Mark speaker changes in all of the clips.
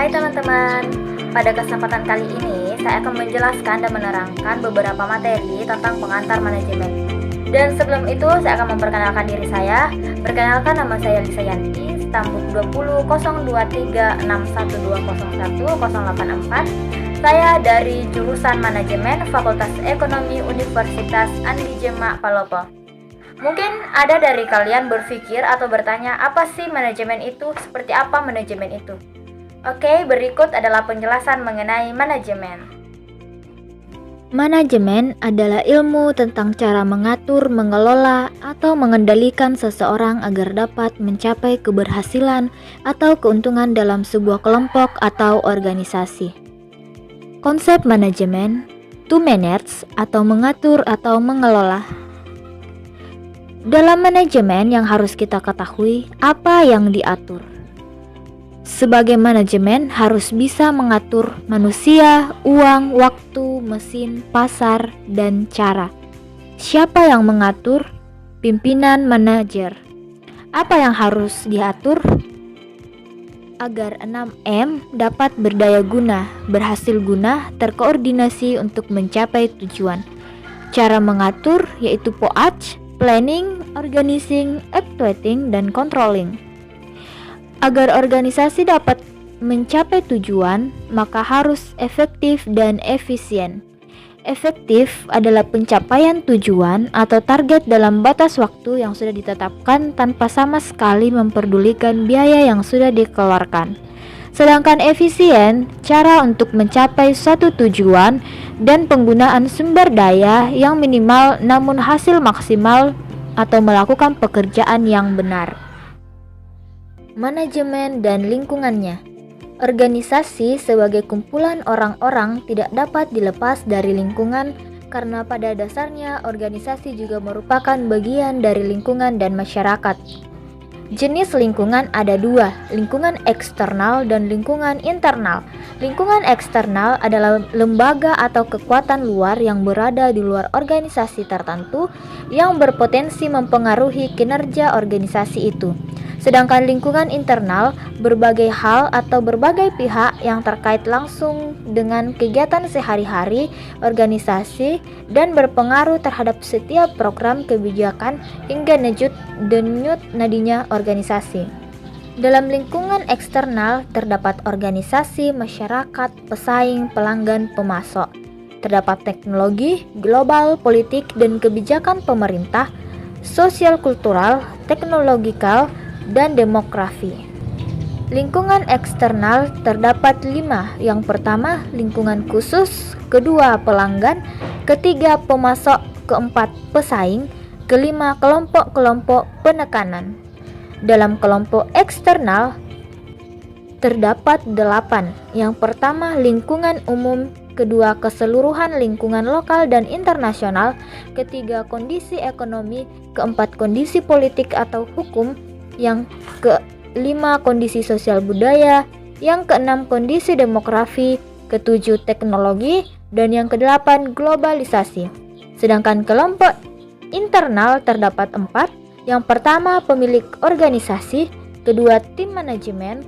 Speaker 1: Hai teman-teman, pada kesempatan kali ini saya akan menjelaskan dan menerangkan beberapa materi tentang pengantar manajemen. Dan sebelum itu saya akan memperkenalkan diri saya. Perkenalkan, nama saya Lisa Yanti, stambuk 20 02361201084. Saya dari jurusan Manajemen Fakultas Ekonomi Universitas Andi Jema Palopo. Mungkin ada dari kalian berpikir atau bertanya, apa sih manajemen itu? Seperti apa manajemen itu? Oke, berikut adalah penjelasan mengenai manajemen.
Speaker 2: Manajemen adalah ilmu tentang cara mengatur, mengelola, atau mengendalikan seseorang agar dapat mencapai keberhasilan atau keuntungan dalam sebuah kelompok atau organisasi. Konsep manajemen, to manage atau mengatur atau mengelola. Dalam manajemen yang harus kita ketahui apa yang diatur. Sebagai manajemen harus bisa mengatur manusia, uang, waktu, mesin, pasar, dan cara. Siapa yang mengatur? Pimpinan manajer. Apa yang harus diatur? Agar 6M dapat berdaya guna, berhasil guna, terkoordinasi untuk mencapai tujuan. Cara mengatur yaitu POAC, planning, organizing, actuating, dan controlling. Agar organisasi dapat mencapai tujuan, maka harus efektif dan efisien. Efektif adalah pencapaian tujuan atau target dalam batas waktu yang sudah ditetapkan tanpa sama sekali memperdulikan biaya yang sudah dikeluarkan. Sedangkan efisien, cara untuk mencapai suatu tujuan dan penggunaan sumber daya yang minimal namun hasil maksimal atau melakukan pekerjaan yang benar. Manajemen dan lingkungannya. Organisasi sebagai kumpulan orang-orang tidak dapat dilepas dari lingkungan karena pada dasarnya organisasi juga merupakan bagian dari lingkungan dan masyarakat. Jenis lingkungan ada dua, lingkungan eksternal dan lingkungan internal. Lingkungan eksternal adalah lembaga atau kekuatan luar yang berada di luar organisasi tertentu yang berpotensi mempengaruhi kinerja organisasi itu. Sedangkan lingkungan internal, berbagai hal atau berbagai pihak yang terkait langsung dengan kegiatan sehari-hari organisasi dan berpengaruh terhadap setiap program kebijakan hingga denyut nadinya organisasi. Dalam lingkungan eksternal terdapat organisasi, masyarakat, pesaing, pelanggan, pemasok. Terdapat teknologi, global, politik, dan kebijakan pemerintah, sosial kultural, teknologikal, dan demografi. Lingkungan eksternal terdapat 5. Yang pertama, lingkungan khusus, kedua, pelanggan, ketiga, pemasok, keempat, pesaing, kelima, kelompok-kelompok penekanan. Dalam kelompok eksternal terdapat 8. Yang pertama, lingkungan umum, kedua, keseluruhan lingkungan lokal dan internasional, ketiga, kondisi ekonomi, keempat, kondisi politik atau hukum, yang kelima, kondisi sosial budaya, yang keenam, kondisi demografi, ketujuh, teknologi, dan yang kedelapan, globalisasi. Sedangkan kelompok internal terdapat 4. Yang pertama, pemilik organisasi, kedua, tim manajemen,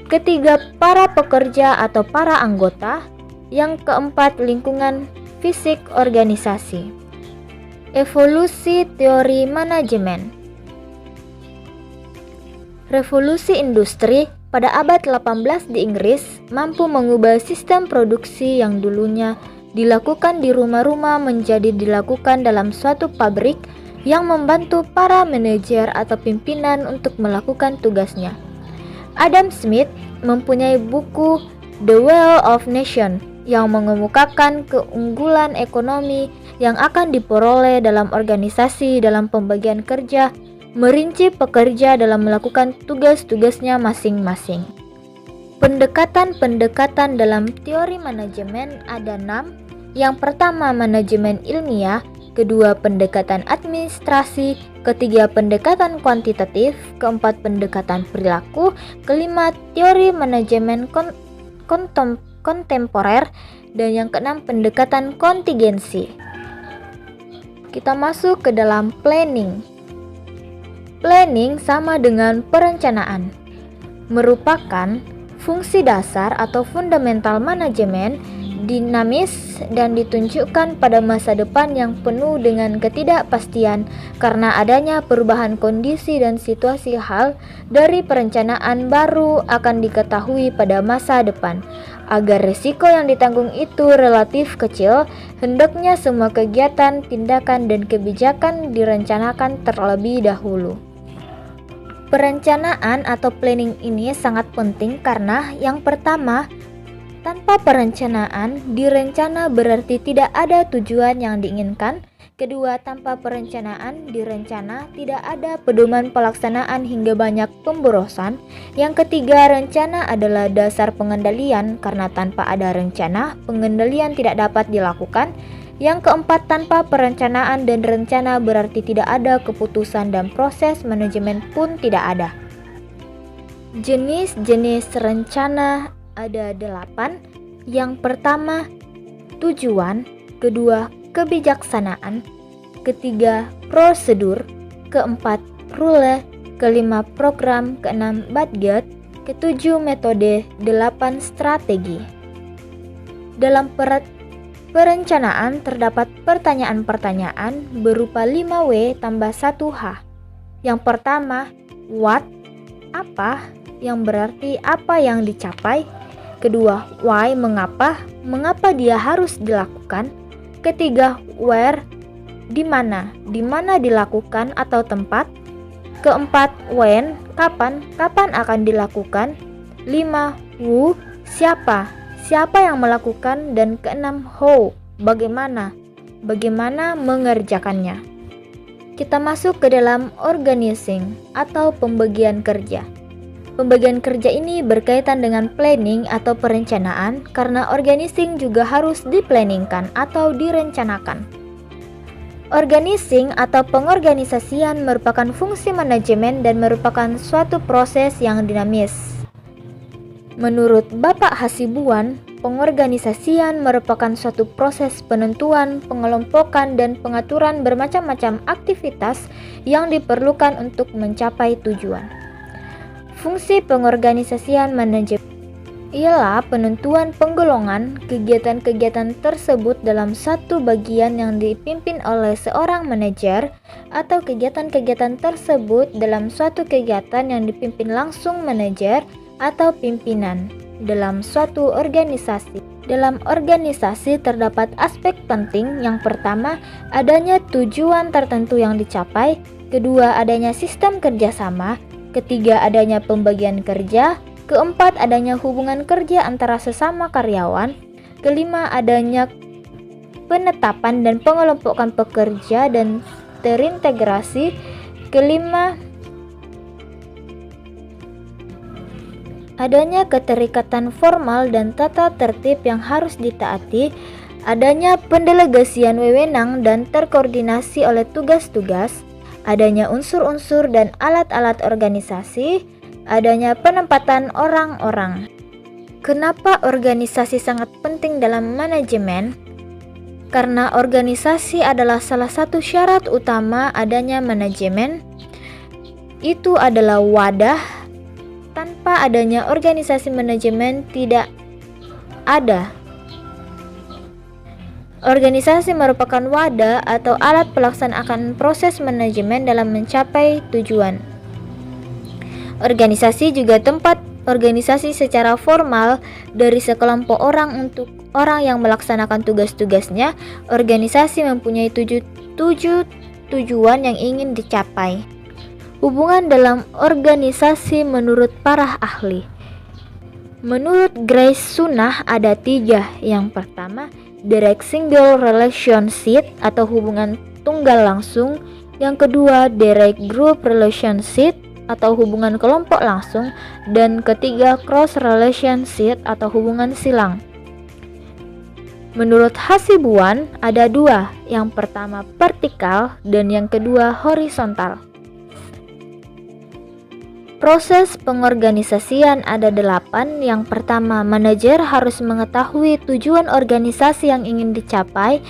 Speaker 2: ketiga, para pekerja atau para anggota, yang keempat, lingkungan fisik organisasi. Evolusi teori manajemen. Revolusi industri pada abad 18 di Inggris mampu mengubah sistem produksi yang dulunya dilakukan di rumah-rumah menjadi dilakukan dalam suatu pabrik yang membantu para manajer atau pimpinan untuk melakukan tugasnya. Adam Smith mempunyai buku The Wealth of Nations yang mengemukakan keunggulan ekonomi yang akan diperoleh dalam organisasi dalam pembagian kerja, merinci pekerja dalam melakukan tugas-tugasnya masing-masing. Pendekatan-pendekatan dalam teori manajemen ada 6. Yang pertama, manajemen ilmiah, kedua, pendekatan administrasi, ketiga, pendekatan kuantitatif, keempat, pendekatan perilaku, kelima, teori manajemen kontemporer, dan yang keenam, pendekatan kontingensi. Kita masuk ke dalam planning. Planning sama dengan perencanaan, merupakan Fungsi dasar atau fundamental manajemen dinamis dan ditunjukkan pada masa depan yang penuh dengan ketidakpastian karena adanya perubahan kondisi dan situasi hal dari perencanaan baru akan diketahui pada masa depan. Agar risiko yang ditanggung itu relatif kecil, hendaknya semua kegiatan, tindakan, dan kebijakan direncanakan terlebih dahulu. Perencanaan atau planning ini sangat penting karena yang pertama, tanpa perencanaan, direncana berarti tidak ada tujuan yang diinginkan. Kedua, tanpa perencanaan, direncana tidak ada pedoman pelaksanaan hingga banyak pemborosan. Yang ketiga, rencana adalah dasar pengendalian karena tanpa ada rencana, pengendalian tidak dapat dilakukan. Yang keempat, tanpa perencanaan dan rencana berarti tidak ada keputusan dan proses manajemen pun tidak ada. Jenis-jenis rencana ada 8. Yang pertama, tujuan. Kedua, kebijaksanaan. Ketiga, prosedur. Keempat, rule. Kelima, program. Keenam, budget. Ketujuh, metode. 8, strategi. Dalam perencanaan terdapat pertanyaan-pertanyaan berupa 5W tambah 1H. Yang pertama, what? Apa? Yang berarti apa yang dicapai. Kedua, why? Mengapa? Mengapa dia harus dilakukan? Ketiga, where? Di mana? Di mana dilakukan atau tempat? Keempat, when? Kapan? Kapan akan dilakukan? 5, who? Siapa? Siapa yang melakukan? Dan keenam, how? Bagaimana? Bagaimana mengerjakannya? Kita masuk ke dalam organizing atau pembagian kerja. Pembagian kerja ini berkaitan dengan planning atau perencanaan karena organizing juga harus diplanningkan atau direncanakan. Organizing atau pengorganisasian merupakan fungsi manajemen dan merupakan suatu proses yang dinamis. Menurut Bapak Hasibuan, pengorganisasian merupakan suatu proses penentuan, pengelompokan, dan pengaturan bermacam-macam aktivitas yang diperlukan untuk mencapai tujuan. Fungsi pengorganisasian manajemen ialah penentuan penggolongan kegiatan-kegiatan tersebut dalam satu bagian yang dipimpin oleh seorang manajer atau kegiatan-kegiatan tersebut dalam suatu kegiatan yang dipimpin langsung manajer atau pimpinan dalam suatu organisasi. Dalam organisasi terdapat aspek penting. Yang pertama, adanya tujuan tertentu yang dicapai. Kedua, adanya sistem kerjasama. Ketiga, adanya pembagian kerja. Keempat, adanya hubungan kerja antara sesama karyawan. Kelima, adanya penetapan dan pengelompokan pekerja dan terintegrasi. Kelima, adanya keterikatan formal dan tata tertib yang harus ditaati. Adanya pendelegasian wewenang dan terkoordinasi oleh tugas-tugas. Adanya unsur-unsur dan alat-alat organisasi, adanya penempatan orang-orang. Kenapa organisasi sangat penting dalam manajemen? Karena organisasi adalah salah satu syarat utama adanya manajemen. Itu adalah wadah. Tanpa adanya organisasi manajemen tidak ada. Organisasi merupakan wadah atau alat pelaksanaan proses manajemen dalam mencapai tujuan. Organisasi juga tempat organisasi secara formal dari sekelompok orang untuk orang yang melaksanakan tugas-tugasnya. Organisasi mempunyai tujuan yang ingin dicapai. Hubungan dalam organisasi menurut para ahli. Menurut Grace Sunnah ada 3. Yang pertama, direct single relationship atau hubungan tunggal langsung. Yang kedua, direct group relationship atau hubungan kelompok langsung. Dan ketiga, cross relationship atau hubungan silang. Menurut Hasibuan ada 2. Yang pertama vertikal dan yang kedua horizontal. Proses pengorganisasian ada 8. Yang pertama, manajer harus mengetahui tujuan organisasi yang ingin dicapai,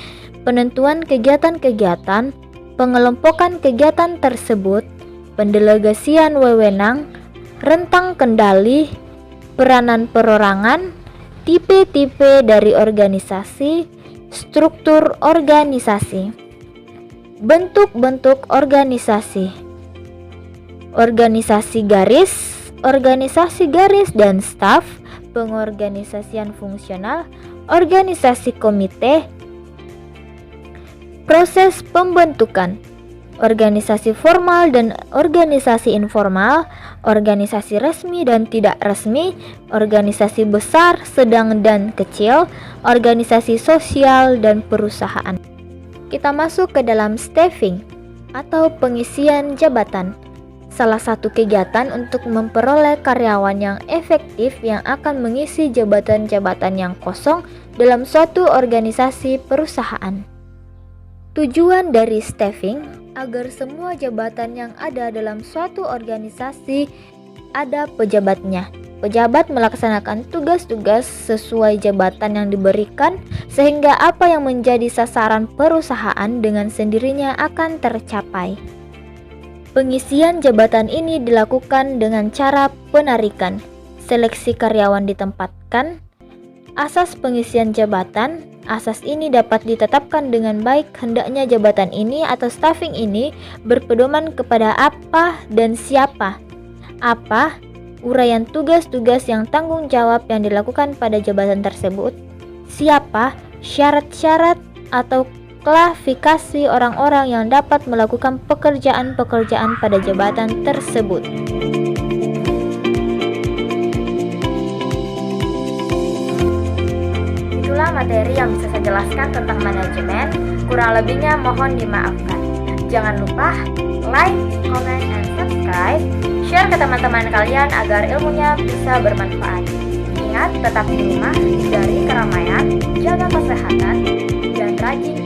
Speaker 2: penentuan kegiatan-kegiatan, pengelompokan kegiatan tersebut, pendelegasian wewenang, rentang kendali, peranan perorangan, tipe-tipe dari organisasi, struktur organisasi, bentuk-bentuk organisasi, organisasi garis dan staf, pengorganisasian fungsional, organisasi komite, proses pembentukan, organisasi formal dan organisasi informal, organisasi resmi dan tidak resmi, organisasi besar, sedang dan kecil, organisasi sosial dan perusahaan. Kita masuk ke dalam staffing atau pengisian jabatan. Salah satu kegiatan untuk memperoleh karyawan yang efektif yang akan mengisi jabatan-jabatan yang kosong dalam suatu organisasi perusahaan. Tujuan dari staffing agar semua jabatan yang ada dalam suatu organisasi ada pejabatnya. Pejabat melaksanakan tugas-tugas sesuai jabatan yang diberikan sehingga apa yang menjadi sasaran perusahaan dengan sendirinya akan tercapai. Pengisian jabatan ini dilakukan dengan cara penarikan, seleksi karyawan ditempatkan, asas pengisian jabatan. Asas ini dapat ditetapkan dengan baik hendaknya jabatan ini atau staffing ini berpedoman kepada apa dan siapa. Apa, uraian tugas-tugas yang tanggung jawab yang dilakukan pada jabatan tersebut. Siapa, syarat-syarat atau klasifikasi orang-orang yang dapat melakukan pekerjaan-pekerjaan pada jabatan tersebut.
Speaker 1: Itulah materi yang bisa saya jelaskan tentang manajemen. Kurang lebihnya mohon dimaafkan. Jangan lupa like, comment, and subscribe. Share ke teman-teman kalian agar ilmunya bisa bermanfaat. Ingat, tetap di rumah, hindari keramaian, jaga kesehatan, dan rajin